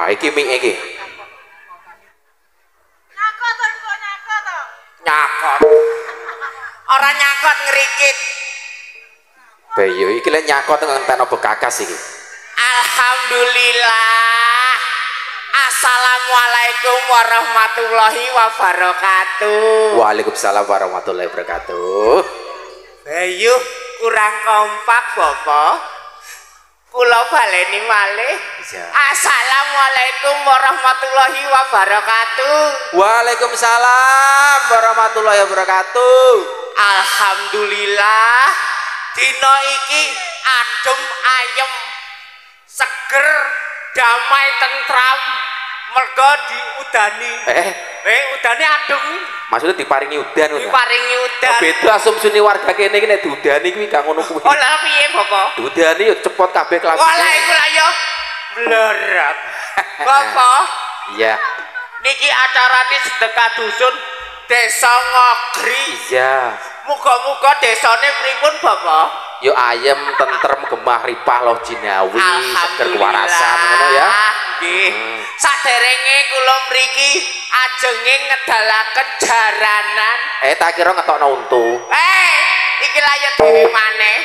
iki mik iki. Nyakot. Ora nyakot ngrikit. Bayo iki lek nyakot ngentekno bekakas iki. Alhamdulillah. Assalamualaikum warahmatullahi wabarakatuh. Waalaikumsalam warahmatullahi wabarakatuh. Bayu kurang kompak Bapak. Kula baleni malih. Assalamualaikum warahmatullahi wabarakatuh. Waalaikumsalam warahmatullahi wabarakatuh. Alhamdulillah dina iki adem ayem, seger, damai tentram, mergo diudani. Udane adem. Maksudnya diparingi udan. Diparingi udan. Beda asumsine warga kene iki nek diudani kuwi gak ngono kuwi. Oh lha piye, Bapak? Diudani yo cepot kabeh kelakuan. Oh lha iku lha yo mleret. Bapak? Iya. Niki acarane sedekah dusun Desa Ngogri. Iya. Muga-muga desane pripun, Bapak? Yo ayem, tentrem, gemah ripah loh jinawi, seger kewarasan ngono ya. Nggih. Saderenge kula mriki ajenge ngedalaken jaranan. Tak kira ngetokno untu. Iki layet dhewe maneh.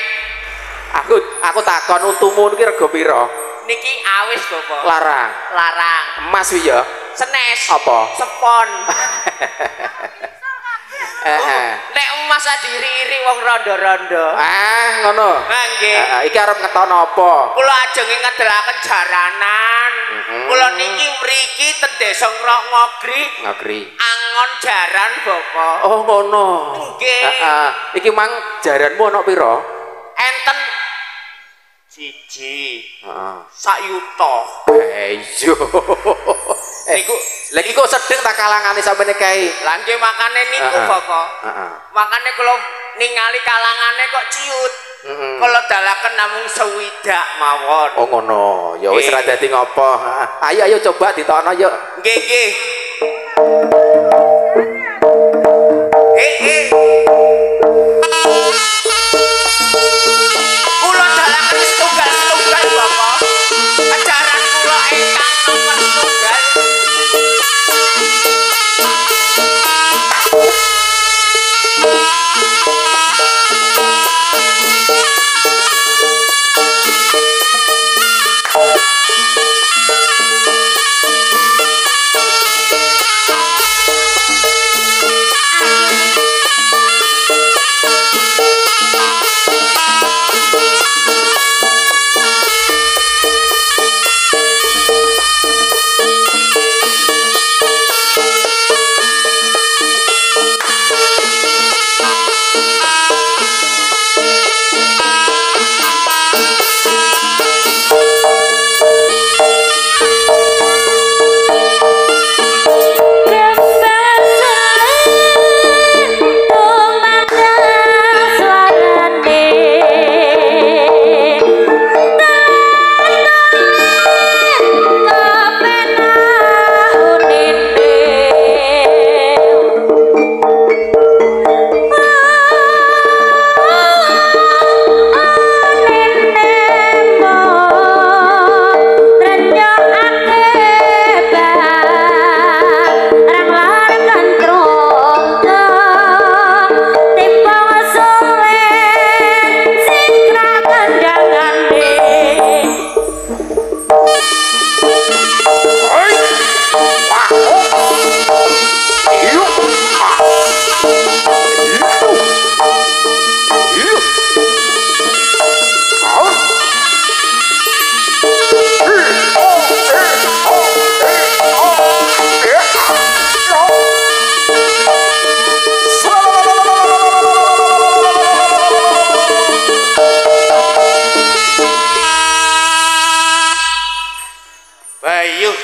Aku takon untumu niki rega pira? Niki awis, Bapak. Larang. Larang. Emas wi ya? Senes. Apa? Sepon. Nek emas diri-iri wong rondo-rondo. Ngono. Nggih. Iki arep ngetokno apa? Kula ajenge ngedalaken jaranan. Kula niki mriki ten Desa Ngogri. Ngogri. Angon jaran, Bapak. Oh, ngono. Nggih. Iki mang jaranmu ana pira? Enten siji. Sak yuta. Iya. Niku lagi kok sedeng tak kalangane sampeyan kae. Lah nggih makane niku Bapak. Makane kula ningali kalangane kok ciut. Kula dalaken namung sewidak mawon. Oh ngono. Ya wis ra dadi ngopo. Ayo coba ditokno yuk. Nggih nggih. Kula dalaken setunggal-setunggal Bapak. Ajaran kula ingkang nomor setunggal.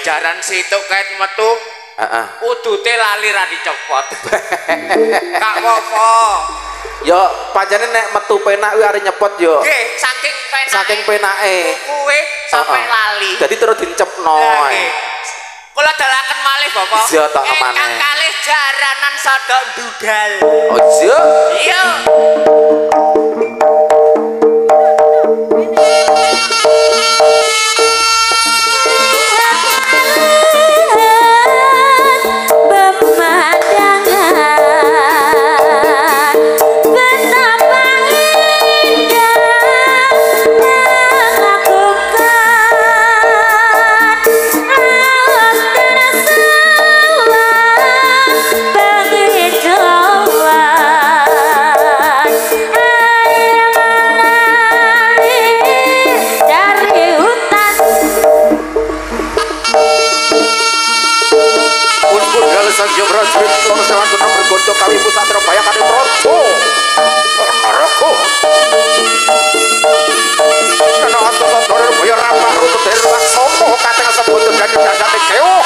Jaran situk kait metu. Udute lali ra dicopot. Kak apa? Ya pancene nek metu penak kuwi arep nyepot yo. Nggih, saking penake. Saking penake. Kuwi sampai lali. Dadi terus dicepno. Kula dalaken malih Bapak. Iya tok kemane. Ingkang kalih jaranan sodok ndudal. Ojo. Iya. sanjung prajurit loro sewan guna bergondo kami pusat Surabaya kali Praja Naraga ana atusan dore boyo ramah rutut dari laksono kateng sebut dadi dasate keo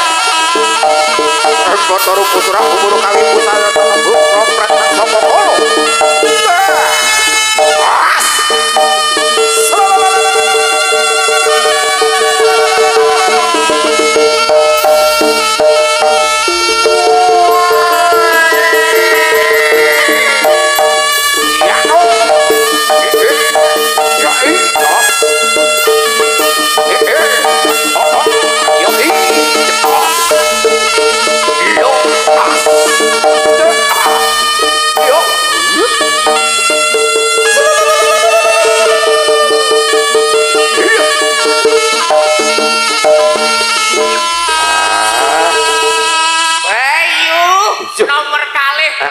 Bathara putra umur kami pusat tembung kompret nang sapa kala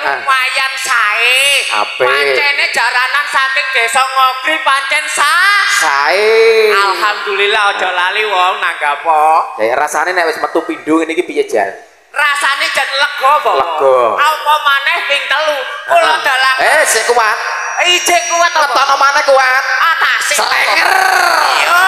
lumayan sae. Pancene jaranan saking desa Ngogri pancen sae. Alhamdulillah aja lali wong nanggapo. Ya rasane nek wis metu pindho ngene iki piye jan? Rasane jan lega apa? Lega. Apa maneh ping 3 kula dalang. Sik kuat. Ijek kuat apa? Ngetono maneh kuat. Atase Selenger. Yo.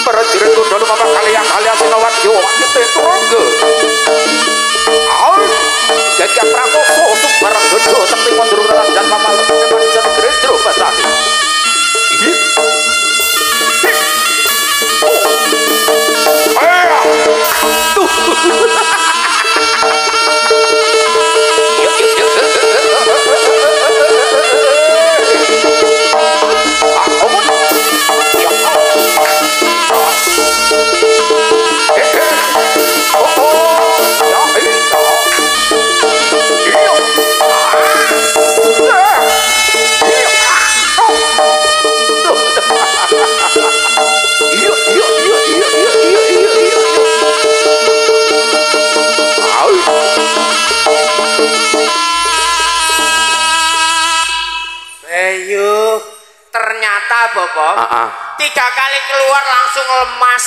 Prajurit kudu mama kalian sinawat yo kita turangga. Jadi prakoso subarang godo sekti kondururan dan pamal teman jan grendro basani. Ternyata Bapak 3 kali keluar langsung lemas.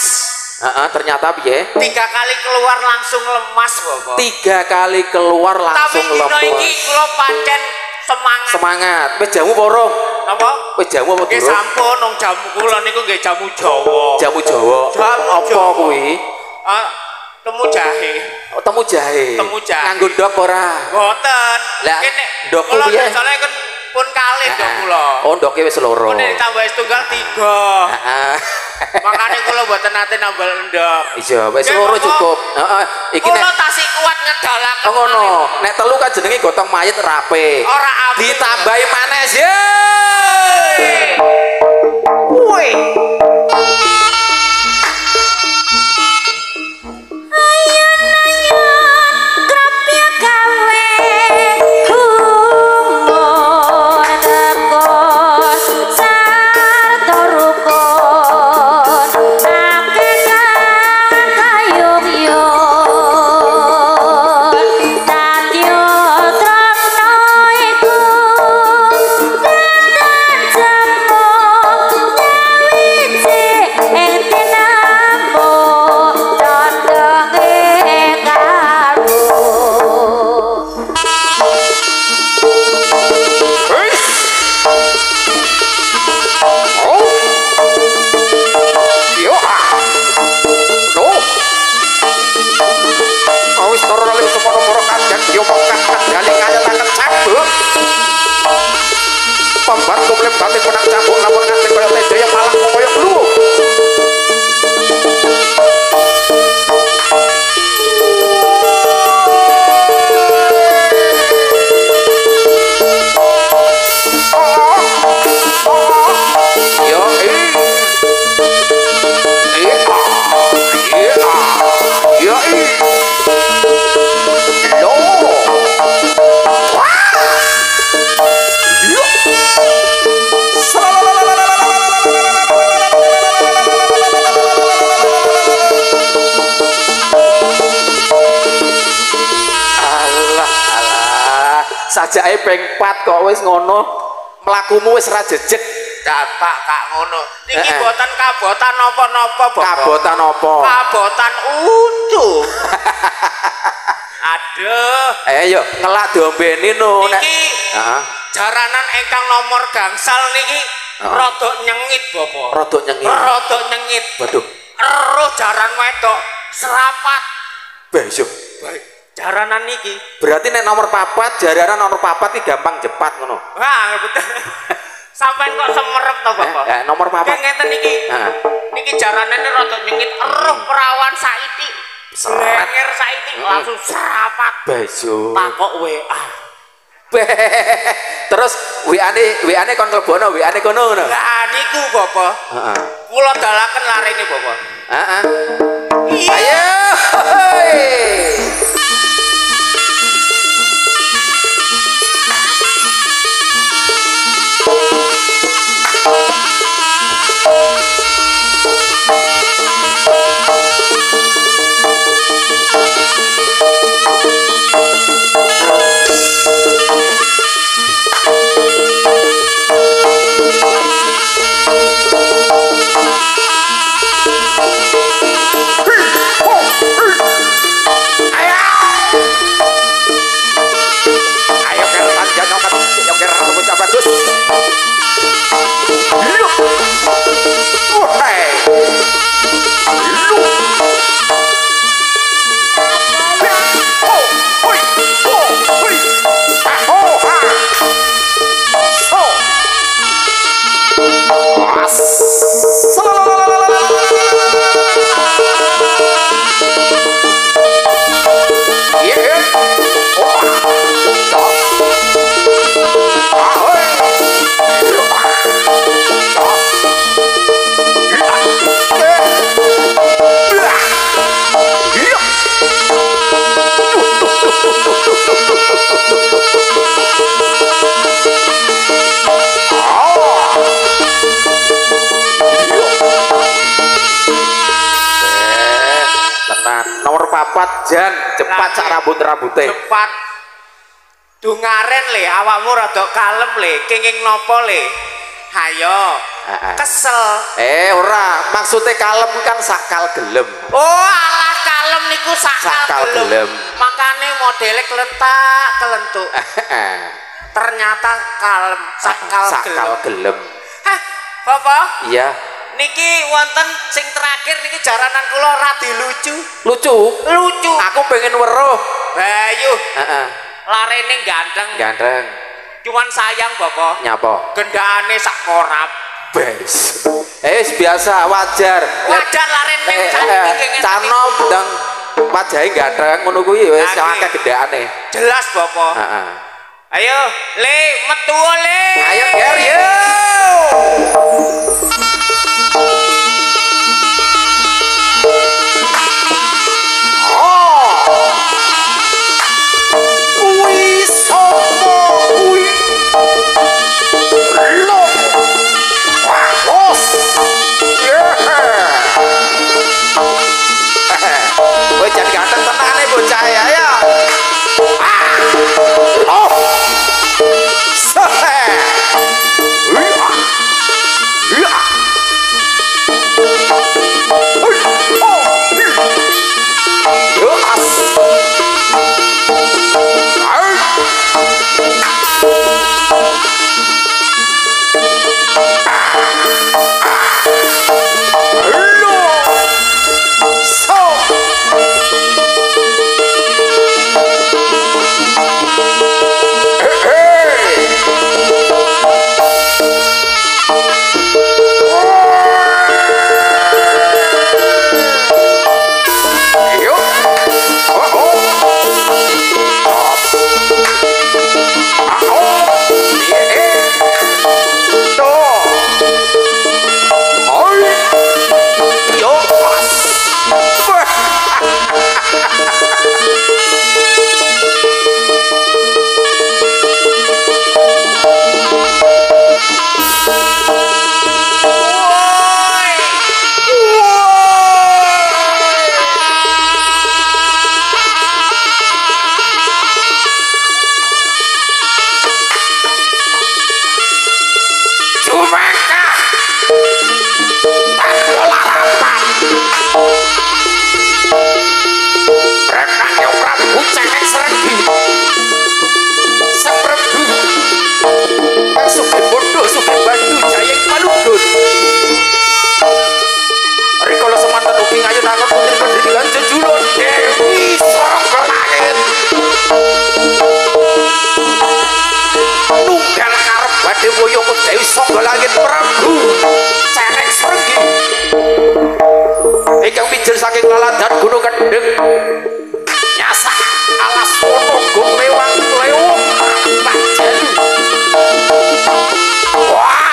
Ternyata piye? 3 kali keluar langsung lemas Bapak. 3 kali keluar langsung lemas. Tapi dina iki kula pancen semangat. Semangat. Wis jamu porong. Napa? Wis jamu apa durung? Nggih sampun nang jamu kula niku nggih jamu Jawa. Jamu Jawa. Apa kuwi? Temu jahe. Oh, temu jahe. Temu jahe. Nganggo ndok ora? Mboten. Lah ndokku piye? piye? Soale kan pun kalih ndok kula. Oh, ndoke wis loro. Pun ditambah setunggal 3. Makane kula mboten nate nambah ndok. Iya, wis loro cukup. Heeh. Iki nek kula tasih kuat ngedalaken. Oh ngono. Nek telu kan jenenge gotong mayit rape. Ora apik. Ditambahi manes. Ye. Woi. Jempo Bathara Raling semono para kadang diomongan kandhane ngayataken cambuk pembantu mleb batin menang cambuk lamun nganti kaya tedaya malah kaya kluwuh sajake ping 4 kok wis ngono mlakumu wis ra jejeg dapak kak ngono niki boten kabotan napa-napa Bapak kabotan apa kabotan untu aduh ayo ngelak diombeni no niki jaranan ingkang nomor gangsal niki rada nyengit Bapak rada nyengit waduh eruh jaran wedok serapat besok jaranan niki berarti nek nomor 4 jaranan nomor 4 iki gampang jepat ngono wah betul sampai kok semerep to Bapak nomor 4 ngeten niki niki jaranane rada nyengit eruh perawan saiki lenger saiki langsung serapat besok takok WA terus WA-ne kon klebono WA-ne kono ngono lah niku Bapak kula dalaken larene Bapak ayo jan cepat sak rambut-rambute cepat dungaren le awakmu rada kalem le kenging napa le hayo kesel ora maksudnya kalem kan sakal gelem oh alah kalem niku sakal gelem makane modele kelentak kelentuk ternyata kalem sakal gelem hah Bapak iya niki wonten sing terakhir niki jaranan kula radi lucu aku pengen weruh Bayu larene ganteng cuman sayang Bapak nyapa gendane sak korap biasa wajar larene canom ndang wajahe ganteng ngono kuwi wis akeh gendane jelas Bapak ayo le metu le ayo ger yo Jangan ganteng tenang nih bocah ya oh Praja Langit Prabu Celeng Srenggi ingkang mijil saking laladan Gunung Kendeng nyasak alas Ponorogo lewang lewung Pak Jalu. Wah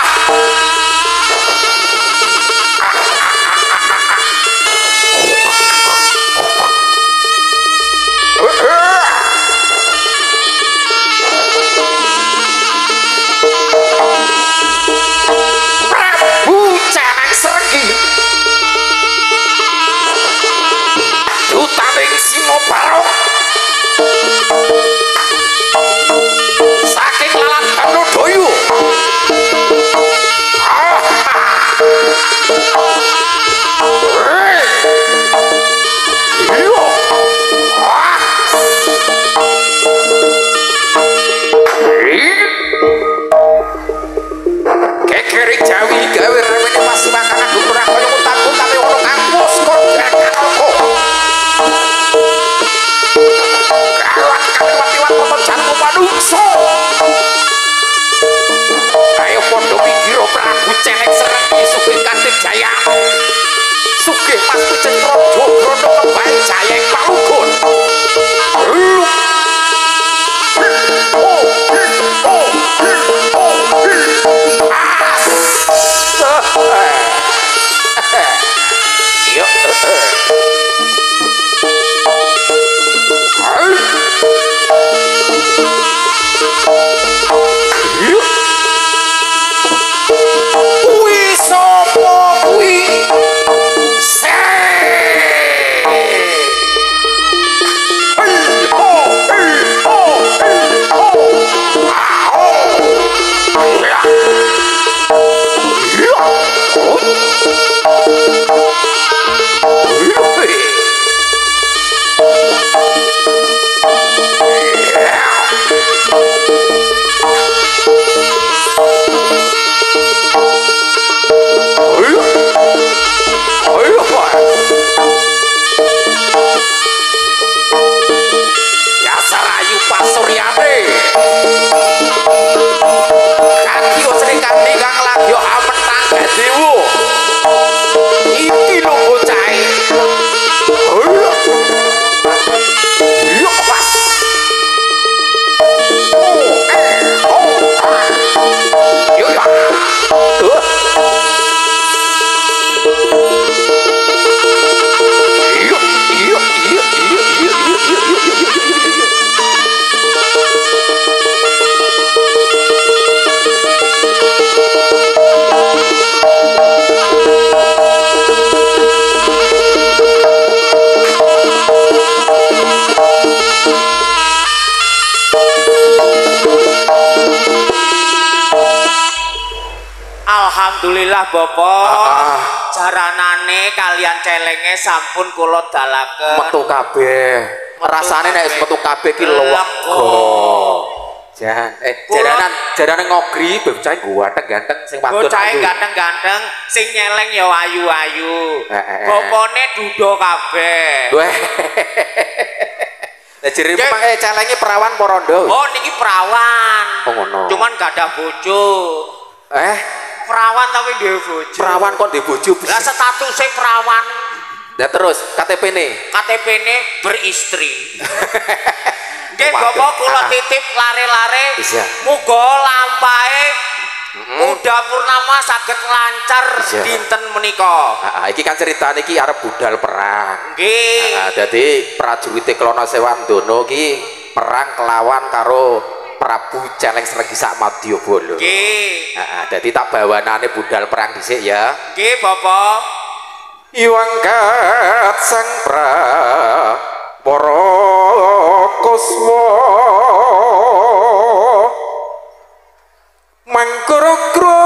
Prabu Celeng Srenggi dutaning Singobarok saking lalat Hanodoyo Kekeri Jawi gawe remene masih makanan ora kaya utanku tapi ono kampus kok kanoko kawat kaliwat foto jantung manungsa ayo podo mikir Prabu Celeng Srenggi sugih kanthi jaya sugih Mas Pijen Praja Grono kembali jaya Palugon Alhamdulillah Bapak jaranane kalian celenge sampun kula dalaken metu kabeh rasane nek wis metu kabeh ki lega jan jaranan ngogri bocah ganteng sing wadon bocah ganteng sing nyeleng ya ayu-ayu bapane duda kabeh lah jere pemake celenge perawan porondo oh niki perawan oh ngono cuman gak ada bojo perawan tapi dhewe bojo. Perawan kok dhewe bojo. Lah statusnya perawan. Lah terus KTP-ne? KTP-ne beristri. Nggih Bapak kula titip lare-lare. Muga lampahe Uda Purnama saged lancar dinten menika. Iki kan ceritane iki arep budal perang. Nggih. Dadi prajurite Klana Sewandana iki perang kelawan karo Prabu Celeng Srenggi sak Madyabala. Nggih. Dadi tak bawanane budal perang dhisik ya. Nggih, Bapak. Iwangkat sang Prapara Kuswa mangkura-kura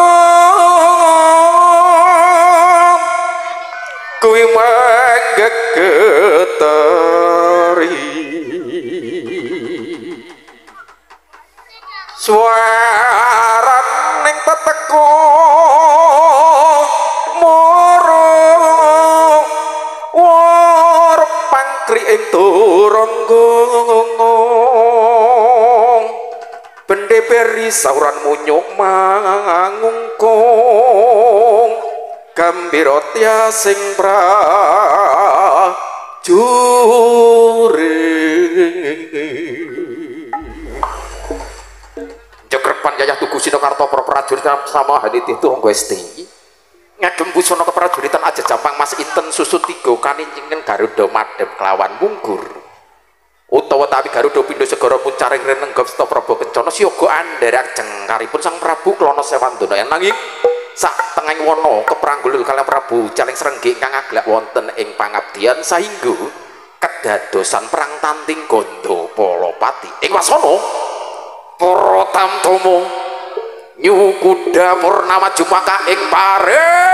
kuwi manggegeteri suara ning teteko moro war pangkri ing turanggong bendhe peri sauran munyuk mangungko Gambirotya sing prajurit Jogrepan Yayah Tugu Sinokarto para prajurit sama haniti tuh Gusti ngagem busana keprajuritan aja Jampang Mas Inten susun 3 kanincingen Garuda madhep kelawan munggur utawa tawi Garuda pindha segara muncaring renenggap Sita Prabu Kencana siyaga andherek jengkaripun Sang Prabu Klana Sewandana nanging sak tengahing wana kepranggul kaliyan Prabu Caling Srenggi ingkang aglak wonten ing pangabdian saingga kedadosan perang tanting Ganda Palapati ing wasana para tamtama nyukuda purnama jumaka ing pare